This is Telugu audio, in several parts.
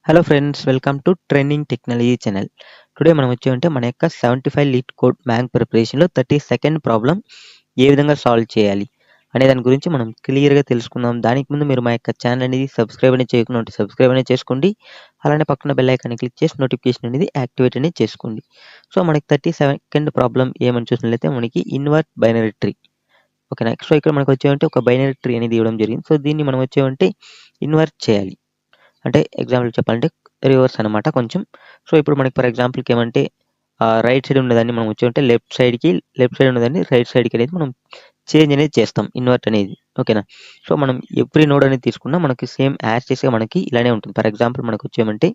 Hello friends, welcome to trending technology channel. Today మనం వచ్చామంటే మన యొక్క 75 లీట్ కోడ్ బ్యాంక్ ప్రిపరేషన్లో 32nd ప్రాబ్లం ఏ విధంగా సాల్వ్ చేయాలి అనే దాని గురించి మనం క్లియర్గా తెలుసుకుందాం. దానికి ముందు మీరు మా యొక్క ఛానల్ అనేది సబ్స్క్రైబ్ అనేది చేయకుండా ఉంటే సబ్స్క్రైబ్ అనేది చేసుకోండి. అలానే పక్కన బెల్ ఐకాన్ని క్లిక్ చేసి నోటిఫికేషన్ అనేది యాక్టివేట్ అనేది చేసుకోండి. సో మనకి 32nd ప్రాబ్లం ఏమని చూసినట్లయితే మనకి ఇన్వర్ట్ బైనరీ ట్రీ. ఓకేనా. సో ఇక్కడ మనకు వచ్చేవంటే ఒక బైనరీ ట్రీ అనేది ఇవ్వడం జరిగింది. సో దీన్ని మనం వచ్చేవంటే ఇన్వర్ట్ చేయాలి. అంటే ఎగ్జాంపుల్ చెప్పాలంటే రివర్స్ అనమాట కొంచెం. సో ఇప్పుడు మనకి ఫర్ ఎగ్జాంపుల్కి ఏమంటే రైట్ సైడ్ ఉన్నదాన్ని మనం వచ్చి లెఫ్ట్ సైడ్ ఉన్నదాన్ని రైట్ సైడ్కి అనేది మనం చేంజ్ అనేది చేస్తాం, ఇన్వర్ట్ అనేది. ఓకేనా. సో మనం ఎవ్రీ నోడ్ అనేది తీసుకున్నా మనకి సేమ్ యాక్సెస్గా మనకి ఇలానే ఉంటుంది. ఫర్ ఎగ్జాంపుల్ మనకు వచ్చేమంటే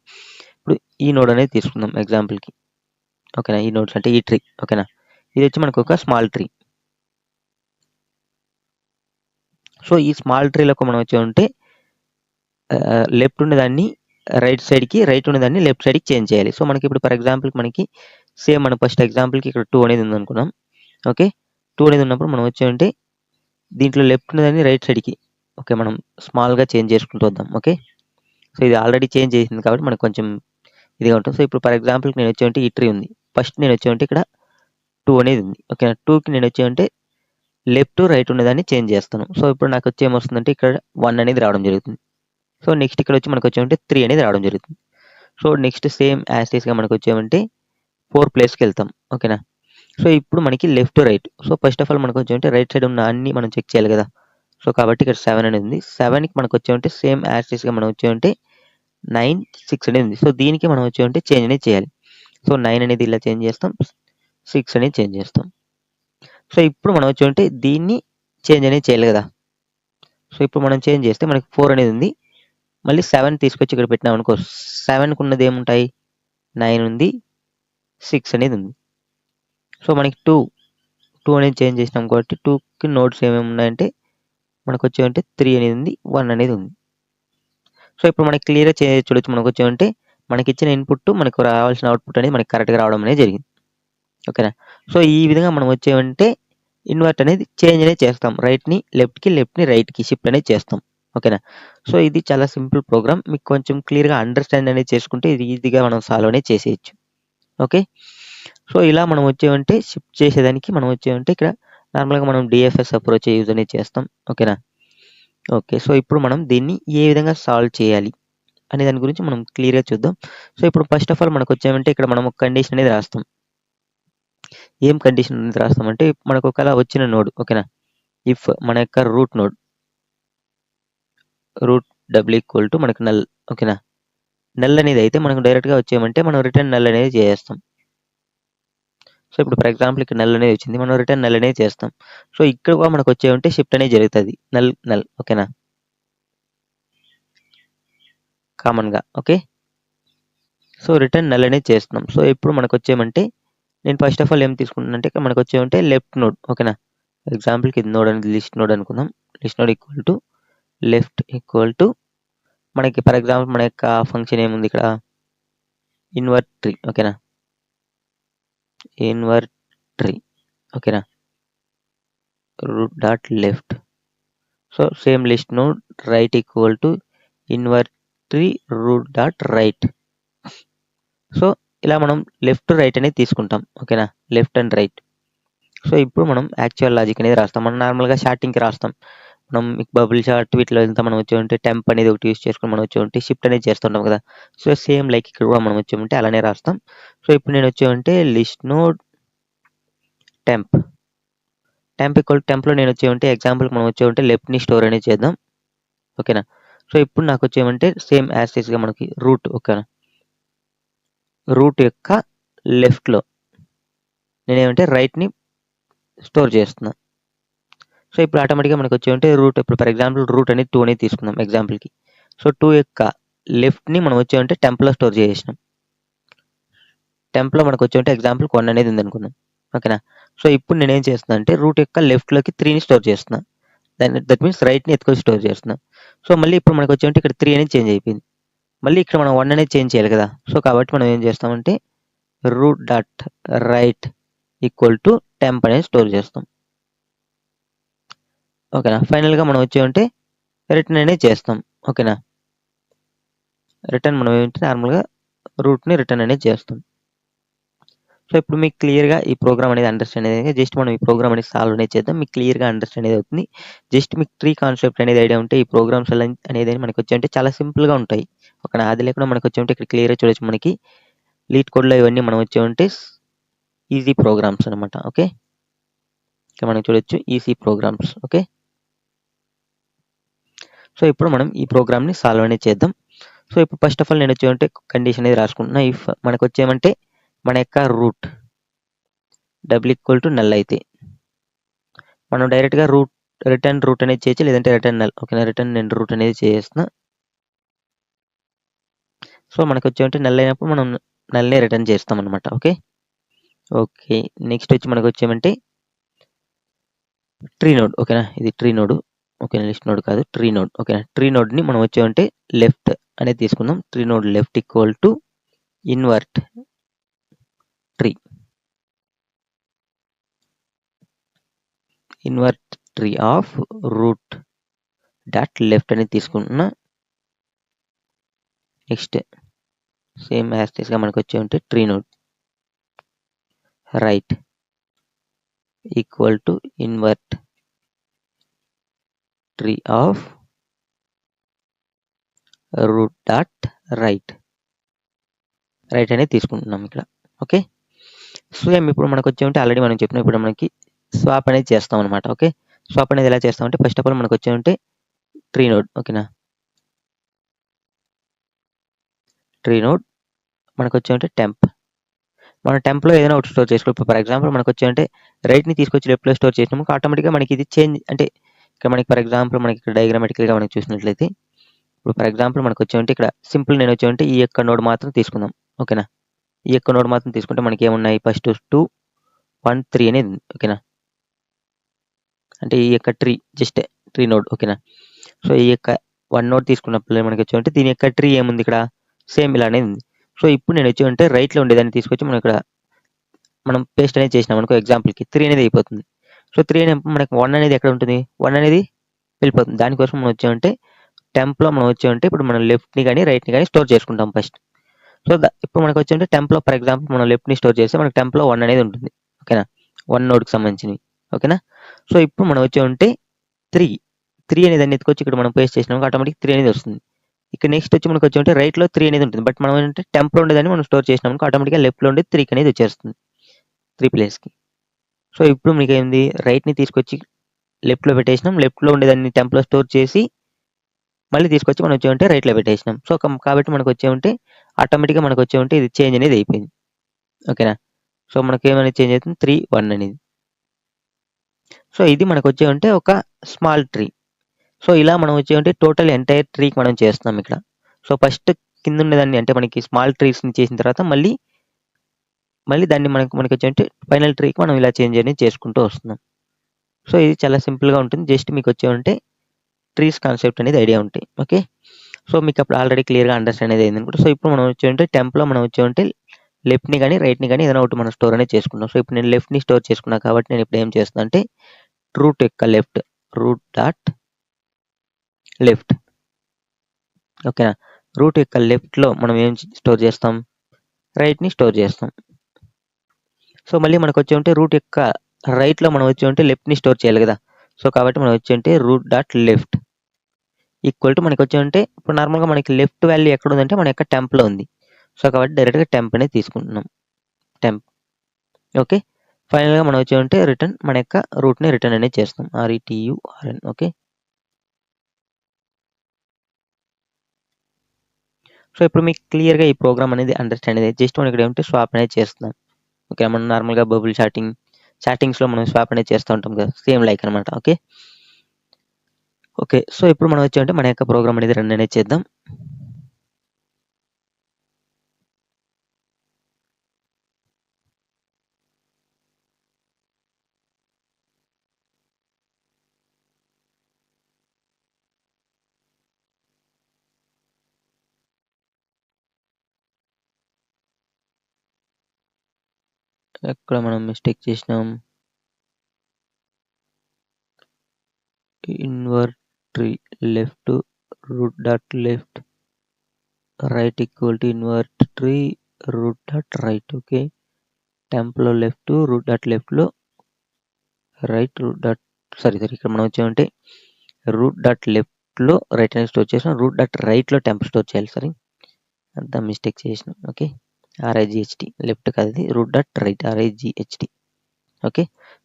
ఇప్పుడు ఈ నోడ్ అనేది తీసుకుందాం ఎగ్జాంపుల్కి. ఓకేనా. ఈ నోడ్స్ అంటే ఈ ట్రీ. ఓకేనా. ఇది వచ్చి మనకు ఒక స్మాల్ ట్రీ. సో ఈ స్మాల్ ట్రీలకు మనం వచ్చి లెఫ్ట్ ఉన్నదాన్ని రైట్ సైడ్కి, రైట్ ఉన్నదాన్ని లెఫ్ట్ సైడ్కి చేంజ్ చేయాలి. సో మనకి ఇప్పుడు ఫర్ ఎగ్జాంపుల్కి మనకి సేమ్ మన ఫస్ట్ ఎగ్జాంపుల్కి ఇక్కడ 2 అనేది ఉంది అనుకున్నాం. ఓకే. 2 అనేది ఉన్నప్పుడు మనం వచ్చేమంటే దీంట్లో లెఫ్ట్ ఉన్నదాన్ని రైట్ సైడ్కి ఓకే మనం స్మాల్గా చేంజ్ చేసుకుంటూ వద్దాం. ఓకే. సో ఇది ఆల్రెడీ చేంజ్ చేసింది కాబట్టి మనకు కొంచెం ఇదిగా ఉంటుంది. సో ఇప్పుడు ఫర్ ఎగ్జాంపుల్కి నేను వచ్చేమంటే ఈ ట్రీ ఉంది. ఫస్ట్ నేను వచ్చేమంటే ఇక్కడ 2 అనేది ఉంది. ఓకేనా. 2కి నేను వచ్చేమంటే లెఫ్ట్ రైట్ ఉన్నదాన్ని చేంజ్ చేస్తాను. సో ఇప్పుడు నాకు వచ్చి ఏమొస్తుందంటే ఇక్కడ 1 అనేది రావడం జరుగుతుంది. సో నెక్స్ట్ ఇక్కడ వచ్చి మనకు వచ్చేమంటే 3 అనేది రావడం జరుగుతుంది. సో నెక్స్ట్ సేమ్ యాస్టీస్గా మనకు వచ్చేమంటే 4 ప్లేస్కి వెళ్తాం. ఓకేనా. సో ఇప్పుడు మనకి left right. So first of all మనకు వచ్చేమంటే రైట్ సైడ్ ఉన్న అన్ని మనం చెక్ చేయాలి కదా. సో కాబట్టి ఇక్కడ 7 అనేది ఉంది. 7కి మనకు వచ్చేమంటే సేమ్ యాస్టీస్గా మనం వచ్చేమంటే 9, 6 అనేది ఉంది. సో దీనికి మనం వచ్చేమంటే చేంజ్ అనేది చేయాలి. సో 9 అనేది ఇలా చేంజ్ చేస్తాం, 6 అనేది చేంజ్ చేస్తాం. సో ఇప్పుడు మనం వచ్చేమంటే దీన్ని చేంజ్ అనేది చేయాలి కదా. సో ఇప్పుడు మనం చేంజ్ చేస్తే మనకి 4 అనేది ఉంది. మళ్ళీ 7 తీసుకొచ్చి ఇక్కడ పెట్టినాం అనుకో, 7కు ఉన్నది ఏముంటాయి, 9 ఉంది, 6 అనేది ఉంది. సో మనకి 2 అనేది చేంజ్ చేసినాం కాబట్టి 2కి నోట్స్ ఏమేమి ఉన్నాయంటే మనకు వచ్చేమంటే 3 అనేది ఉంది, 1 అనేది ఉంది. సో ఇప్పుడు మనకి క్లియర్గా చూడొచ్చు మనకు వచ్చేమంటే మనకి ఇచ్చిన ఇన్పుట్ మనకు రావాల్సిన అవుట్పుట్ అనేది మనకి కరెక్ట్గా రావడం అనేది జరిగింది. ఓకేనా. సో ఈ విధంగా మనం వచ్చేమంటే ఇన్వర్ట్ అనేది చేంజ్ అనేది చేస్తాం. రైట్ని లెఫ్ట్ని రైట్కి షిఫ్ట్ అనేది చేస్తాం. ఓకేనా. సో ఇది చాలా సింపుల్ ప్రోగ్రామ్. మీకు కొంచెం క్లియర్గా అండర్స్టాండ్ అనేది చేసుకుంటే ఇది ఈజీగా మనం సాల్వ్ అనేది చేసేయచ్చు. ఓకే. సో ఇలా మనం వచ్చేమంటే షిఫ్ట్ చేసేదానికి మనం వచ్చేమంటే ఇక్కడ నార్మల్గా మనం డిఎఫ్ఎస్ అప్రోచ్ యూజ్ అనేది చేస్తాం. ఓకేనా. ఓకే. సో ఇప్పుడు మనం దీన్ని ఏ విధంగా సాల్వ్ చేయాలి అనే దాని గురించి మనం క్లియర్గా చూద్దాం. సో ఇప్పుడు ఫస్ట్ ఆఫ్ ఆల్ మనకు వచ్చామంటే ఇక్కడ మనం ఒక కండిషన్ అనేది రాస్తాం. ఏం కండిషన్ అనేది రాస్తామంటే మనకు ఒకలా వచ్చిన నోడ్. ఓకేనా. ఇఫ్ మన యొక్క root node root double equal to మనకు నల్. ఓకేనా. నల్ అనేది అయితే మనకు డైరెక్ట్గా వచ్చేయమంటే మనం రిటర్న్ నల్ అనేది చేస్తాం. సో ఇప్పుడు ఫర్ ఎగ్జాంపుల్ ఇక్కడ నల్ అనేది వచ్చింది, మనం రిటర్న్ నల్ అనేది చేస్తాం. సో ఇక్కడ కూడా మనకు వచ్చేమంటే షిఫ్ట్ అనేది జరుగుతుంది, నల్. ఓకేనా. కామన్గా. ఓకే. సో రిటర్న్ నల్ అనేది చేస్తున్నాం. సో ఇప్పుడు మనకు వచ్చేయమంటే నేను ఫస్ట్ ఆఫ్ ఆల్ ఏం తీసుకుంటున్నానంటే ఇక్కడ మనకు వచ్చేమంటే లెఫ్ట్ నోడ్. ఓకేనా. ఎగ్జాంపుల్కి ఇది నోడ్ అనేది లిస్ట్ నోడ్ అనుకుందాం. List node equal to left equal to మనకి ఫర్ ఎగ్జాంపుల్ మన యొక్క ఫంక్షన్ ఏముంది ఇక్కడ, ఇన్వర్ట్ ట్రీ. ఓకేనా. Invert tree. ఓకేనా. Root dot left. So same list node right equal to invert tree root dot right. So ఇలా మనం లెఫ్ట్ రైట్ అనేది తీసుకుంటాం. ఓకేనా. Left and right. సో ఇప్పుడు మనం యాక్చువల్ లాజిక్ అనేది రాస్తాం. మనం నార్మల్గా షార్టింగ్కి రాస్తాం. మనం బబుల్ షార్ట్ వీటిలో ఎంత మనం వచ్చేమంటే టెంప్ అనేది ఒకటి యూస్ చేసుకుని మనం వచ్చేమంటే షిఫ్ట్ అనేది చేస్తుంటాం కదా. సో సేమ్ లైక్ ఇక్కడ కూడా మనం వచ్చేమంటే అలానే రాస్తాం. సో ఇప్పుడు నేను వచ్చేమంటే లిస్ట్ నోడ్ టెంప్ ఈక్వల్ టెంప్లో నేను వచ్చేమంటే ఎగ్జాంపుల్కి మనం వచ్చేమంటే లెఫ్ట్ని స్టోర్ అనేది చేద్దాం. ఓకేనా. సో ఇప్పుడు నాకు వచ్చేమంటే సేమ్ యాస్టీస్గా మనకి రూట్. ఓకేనా. రూట్ యొక్క లెఫ్ట్లో నేనేమంటే రైట్ని స్టోర్ చేస్తున్నా. సో ఇప్పుడు ఆటోమేటిక్గా మనకు వచ్చేమంటే రూట్, ఇప్పుడు ఫర్ ఎగ్జాంపుల్ రూట్ అనేది 2 అనేది తీసుకుందాం ఎగ్జాంపుల్కి. సో 2 యొక్క లెఫ్ట్ని మనం వచ్చేమంటే టెంప్లో స్టోర్ చేసేసినాం. టెంప్లో మనకు వచ్చేమంటే ఎగ్జాంపుల్ 1 అనేది ఉంది అనుకుందాం. ఓకేనా. సో ఇప్పుడు నేనేం చేస్తున్నా అంటే రూట్ యొక్క లెఫ్ట్లోకి 3ని స్టోర్ చేస్తున్నా. దట్ మీన్స్ రైట్ని ఎత్తుకొని స్టోర్ చేస్తున్నా. సో మళ్ళీ ఇప్పుడు మనకు వచ్చేమంటే ఇక్కడ 3 అనేది చేంజ్ అయిపోయింది. మళ్ళీ ఇక్కడ మనం 1 అనేది చేంజ్ చేయాలి కదా. సో కాబట్టి మనం ఏం చేస్తామంటే root dot right equal to temp అనేది స్టోర్ చేస్తాం. ఓకేనా. ఫైనల్గా మనం వచ్చేమంటే రిటర్న్ అనేది చేస్తాం. ఓకేనా. రిటర్న్ మనం ఏంటి నార్మల్గా రూట్ని రిటర్న్ అనేది చేస్తాం. సో ఇప్పుడు మీకు క్లియర్గా ఈ ప్రోగ్రామ్ అనేది అండర్స్టాండ్ అనేది జస్ట్ మనం ఈ ప్రోగ్రామ్ అనేది సాల్వ్ అనేది చేద్దాం. మీకు క్లియర్గా అండర్స్టాండ్ అనేది అవుతుంది. జస్ట్ మీకు ట్రీ కాన్సెప్ట్ అనేది ఐడియా ఉంటే ఈ ప్రోగ్రామ్స్ అనేది మనకి వచ్చి చాలా సింపుల్గా ఉంటాయి. ఒక అది లేకుండా మనకి వచ్చి ఇక్కడ క్లియర్గా చూడొచ్చు. మనకి లీడ్ కోడ్లో ఇవన్నీ మనం వచ్చి ఈజీ ప్రోగ్రామ్స్ అనమాట. ఓకే, ఇక్కడ మనం చూడొచ్చు ఈజీ ప్రోగ్రామ్స్. ఓకే, సో ఇప్పుడు మనం ఈ ప్రోగ్రామ్ని సాల్వ్ అనేది చేద్దాం. సో ఇప్పుడు ఫస్ట్ ఆఫ్ ఆల్ నేను వచ్చి కండిషన్ అనేది రాసుకుంటున్నా. ఇఫ్ మనకు వచ్చేమంటే మన యొక్క root double equal to null అయితే మనం డైరెక్ట్గా రిటర్న్ రూట్ అనేది చేయొచ్చు, లేదంటే రిటర్న్ నల్. ఓకేనా, రిటర్న్ నేను రూట్ అనేది చేస్తున్నా. సో మనకు వచ్చేమంటే నల్ అయినప్పుడు మనం నల్నే రిటర్న్ చేస్తాం అనమాట. ఓకే ఓకే, నెక్స్ట్ వచ్చి మనకు వచ్చేమంటే ట్రీ నోడ్. ఓకేనా, ఇది ట్రీ నోడ్. ఓకేనా, లిస్ట్ నోడ్ కాదు, ట్రీ నోడ్. ఓకేనా, ట్రీ నోడ్ని మనం వచ్చేమంటే లెఫ్ట్ అనేది తీసుకుందాం. Tree node left equal to invert tree. Invert tree of root dot left అనేది తీసుకుంటున్నా. నెక్స్ట్ సేమ్ యాస్టేస్గా మనకు వచ్చేమంటే tree node right equal to invert tree of root dot right అనేది తీసుకుంటున్నాం ఇక్కడ. ఓకే, సేమ్ ఇప్పుడు మనకు వచ్చేమంటే ఆల్రెడీ మనం చెప్పిన ఇప్పుడు మనకి స్వాప్ అనేది చేస్తాం అనమాట. ఓకే, స్వాప్ అనేది ఎలా చేస్తామంటే ఫస్ట్ ఆఫ్ ఆల్ మనకు వచ్చేమంటే ట్రీ నోడ్. ఓకేనా, ట్రీ నోడ్ మనకు వచ్చేమంటే టెంప్. మన టెంప్లో ఏదైనా ఒకటి స్టోర్ చేసుకోవాలి. ఫర్ ఎగ్జాంపుల్ మనకు వచ్చేమంటే రైట్ని తీసుకొచ్చి లెఫ్ట్లో స్టోర్ చేసినాము, ఆటోమేటిక్గా మనకి ఇది చేంజ్ అంటే ఇక్కడ మనకి ఫర్ ఎగ్జాంపుల్ మనకి ఇక్కడ డయాగ్రామాటికల్గా మనకి చూసినట్లయితే ఇప్పుడు ఫర్ ఎగ్జాంపుల్ మనకు వచ్చేమంటే ఇక్కడ సింపుల్ నేను వచ్చేమంటే ఈ యొక్క నోడ్ మాత్రం తీసుకుందాం. ఓకేనా, ఈ యొక్క నోడ్ మాత్రం తీసుకుంటే మనకి ఏమున్నాయి ఫస్ట్ 2 1 3 అనేది ఉంది. ఓకేనా, అంటే ఈ యొక్క జస్ట్ ట్రీ నోడ్. ఓకేనా, సో ఈ యొక్క 1 నోడ్ తీసుకున్నప్పుడు మనకి వచ్చేమంటే దీని యొక్క ట్రీ ఏముంది ఇక్కడ సేమ్ ఇలానే ఉంది. సో ఇప్పుడు నేను వచ్చేమంటే రైట్లో ఉండేదాన్ని తీసుకొచ్చి మనం పేస్ట్ అనేది చేసినాం అనుకో, ఎగ్జాంపుల్కి 3 అనేది అయిపోతుంది. సో 3 అనేది మనకి 1 అనేది ఎక్కడ ఉంటుంది, 1 అనేది వెళ్ళిపోతుంది. దానికోసం మనం వచ్చామంటే టెంప్లో మనం వచ్చామంటే ఇప్పుడు మనం లెఫ్ట్ని కానీ రైట్ని కానీ స్టోర్ చేసుకుంటాం ఫస్ట్. సో ఇప్పుడు మనకు వచ్చి టెంప్లో ఫర్ ఎగ్జాంపుల్ మనం లెఫ్ట్ని స్టోర్ చేస్తే మనకి టెంప్లో 1 అనేది ఉంటుంది. ఓకేనా, 1 నోడ్కి సంబంధించినవి. ఓకేనా, సో ఇప్పుడు మనం వచ్చి 3 అనేది దాన్ని ఎత్తుకొచ్చి ఇక్కడ మనం పేస్ట్ చేసినాం ఆటోమేటిక్ 3 అనేది వస్తుంది. ఇక్కడ నెక్స్ట్ వచ్చి మనకు వచ్చి రైట్లో 3 అనేది ఉంటుంది. బట్ మనం ఏంటంటే టెంప్లో ఉండేదాన్ని మనం స్టోర్ చేసినాం ఆటోమేటిక్గా లెఫ్ట్లో ఉండే 3 అనేది వచ్చేస్తుంది 3 ప్లేస్కి. సో ఇప్పుడు మీకు ఏంది రైట్ని తీసుకొచ్చి లెఫ్ట్లో పెట్టేసినాం, లెఫ్ట్లో ఉండేదాన్ని టెంప్లో స్టోర్ చేసి మళ్ళీ తీసుకొచ్చి మనం వచ్చేమంటే రైట్లో పెట్టేసినాం. సో కాబట్టి మనకు వచ్చేమంటే ఆటోమేటిక్గా మనకు వచ్చేమంటే ఇది చేంజ్ అనేది అయిపోయింది. ఓకేనా, సో మనకి ఏమైనా చేంజ్ అవుతుంది 3 1 అనేది. సో ఇది మనకు వచ్చేమంటే ఒక స్మాల్ ట్రీ. సో ఇలా మనం వచ్చేమంటే టోటల్ ఎంటైర్ ట్రీకి మనం చేస్తున్నాం ఇక్కడ. సో ఫస్ట్ కింద ఉండేదాన్ని అంటే మనకి స్మాల్ ట్రీస్ని చేసిన తర్వాత మళ్ళీ దాన్ని మనకి వచ్చేమంటే ఫైనల్ ట్రీకి మనం ఇలా చేంజ్ అనేది చేసుకుంటూ వస్తున్నాం. సో ఇది చాలా సింపుల్గా ఉంటుంది. జస్ట్ మీకు వచ్చేమంటే ట్రీస్ కాన్సెప్ట్ అనేది ఐడియా ఉంటాయి. ఓకే, సో మీకు అప్పుడు ఆల్రెడీ క్లియర్గా అండర్స్టాండ్ అనేది అయింది అనుకుంటా. సో ఇప్పుడు మనం వచ్చేమంటే టెంప్లో మనం వచ్చేమంటే లెఫ్ట్ని కానీ రైట్ని కానీ ఏదైనా ఒకటి మనం స్టోర్ అనేది చేసుకుంటాం. సో ఇప్పుడు నేను లెఫ్ట్ని స్టోర్ చేసుకున్నా కాబట్టి నేను ఇప్పుడు ఏం చేస్తున్నా అంటే రూట్ యొక్క లెఫ్ట్ రూట్ డాట్ లెఫ్ట్. ఓకేనా, రూట్ యొక్క లెఫ్ట్లో మనం ఏం స్టోర్ చేస్తాం, రైట్ని స్టోర్ చేస్తాం. సో మళ్ళీ మనకు వచ్చేమంటే రూట్ యొక్క రైట్లో మనం వచ్చేమంటే లెఫ్ట్ని స్టోర్ చేయాలి కదా. సో కాబట్టి మనం వచ్చేంటే root dot left equal to మనకి వచ్చేమంటే ఇప్పుడు నార్మల్గా మనకి లెఫ్ట్ వాల్యూ ఎక్కడ ఉందంటే మన యొక్క టెంప్లో ఉంది. సో కాబట్టి డైరెక్ట్గా టెంప్ అనేది తీసుకుంటున్నాం, టెంప్. ఓకే, ఫైనల్గా మనం వచ్చేమంటే రిటర్న్ మన యొక్క రూట్ని రిటర్న్ అనేది చేస్తాం, RETURN. ఓకే, సో ఇప్పుడు మీకు క్లియర్గా ఈ ప్రోగ్రామ్ అనేది అండర్స్టాండ్ అనేది జస్ట్ మనం ఇక్కడ ఏమంటే స్వాప్ అనేది చేస్తున్నాం. ఓకే, మనం నార్మల్గా బబుల్ చాటింగ్స్లో మనం స్వాప్ అనేది చేస్తూ ఉంటాం కదా, సేమ్ లైక్ అనమాట. ఓకే ఓకే, సో ఇప్పుడు మనం వచ్చేమంటే మన యొక్క ప్రోగ్రామ్ అనేది రన్ అనేది చేద్దాం. ఎక్కడ మనం మిస్టేక్ చేసినాం, invert tree left root dot left right equal to invert tree root dot right. Okay, టెంప్లో లెఫ్ట్, రూట్ డాట్ లెఫ్ట్లో రైట్, రూట్ డాట్ ఇక్కడ మనం వచ్చామంటే రూట్ డాట్ లెఫ్ట్లో రైట్ అనేది స్టోర్ చేసాం, రూట్ డాట్ రైట్లో టెంప్ స్టోర్ చేయాలి. సరే, అంతా మిస్టేక్ చేసినాం. ఓకే, RIGHT లెఫ్ట్ కాదు, ఇది root dot right, RIGHT. Okay,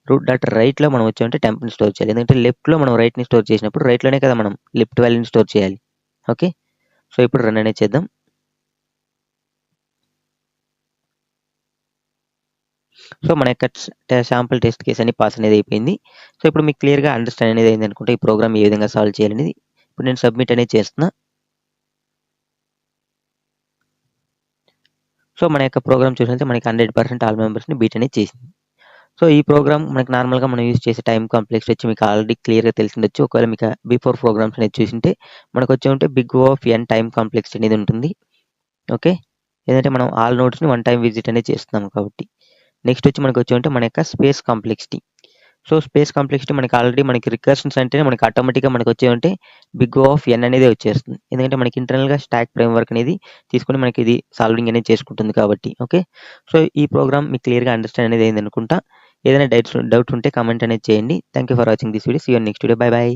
root dot రైట్లో మనం వచ్చామంటే టెంప్ని స్టోర్ చేయాలి. ఎందుకంటే లెఫ్ట్లో మనం రైట్ని స్టోర్ చేసినప్పుడు రైట్లోనే కదా మనం లెఫ్ట్ వాల్యూని స్టోర్ చేయాలి. ఓకే, సో ఇప్పుడు రన్ అనేది చేద్దాం. సో మన యొక్క శాంపుల్ టెస్ట్ కేసు అని పాస్ అనేది అయిపోయింది. సో ఇప్పుడు మీకు క్లియర్గా అండర్స్టాండ్ అనేది అయింది అనుకుంటే ఈ ప్రోగ్రామ్ ఏ విధంగా సాల్వ్ చేయాలనేది. ఇప్పుడు నేను సబ్మిట్ అనేది చేస్తున్నా. సో మన యొక్క ప్రోగ్రామ్ చూసినట్లయితే మనకి 100% ఆల్ మెంబర్స్ని బీట్ అనేది చేసింది. సో ఈ ప్రోగ్రామ్ మనకి నార్మల్గా మనం యూజ్ చేసే టైం కాంప్లెక్స్ వచ్చి మీకు ఆల్రెడీ క్లియర్గా తెలిసిండొచ్చు. ఒకవేళ మీకు బిఫోర్ ప్రోగ్రామ్స్ అనేది చూసింటే మనకు వచ్చి ఉంటే big O of n time complex అనేది ఉంటుంది. ఓకే, ఏదంటే మనం ఆల్ నోడ్స్ని వన్ టైం విజిట్ అనేది చేస్తున్నాం కాబట్టి. నెక్స్ట్ వచ్చి మనకు వచ్చి ఉంటే మన యొక్క space complexity. So space complexity మనకి ఆల్రెడీ మనకి రికర్షన్స్ అంటేనే మనకి ఆటోమేటిక్గా మనకు వచ్చే ఉంటే బిగ్ O ఆఫ్ n అనేది వచ్చేస్తుంది. ఎందుకంటే మనకి ఇంటర్నల్గా స్టాక్ ఫ్రేమ్వర్క్ అనేది తీసుకొని మనకి ఇది సాల్వింగ్ అనేది చేసుకుంటుంది కాబట్టి. ఓకే, సో ఈ ప్రోగ్రామ్ మీకు క్లియర్గా అండర్స్టాండ్ అనేది అయింది అనుకుంటా. ఏదైనా డౌట్స్ ఉంటే కామెంట్ అనేది చేయండి. Thank you for watching this video. See you next video. Bye by.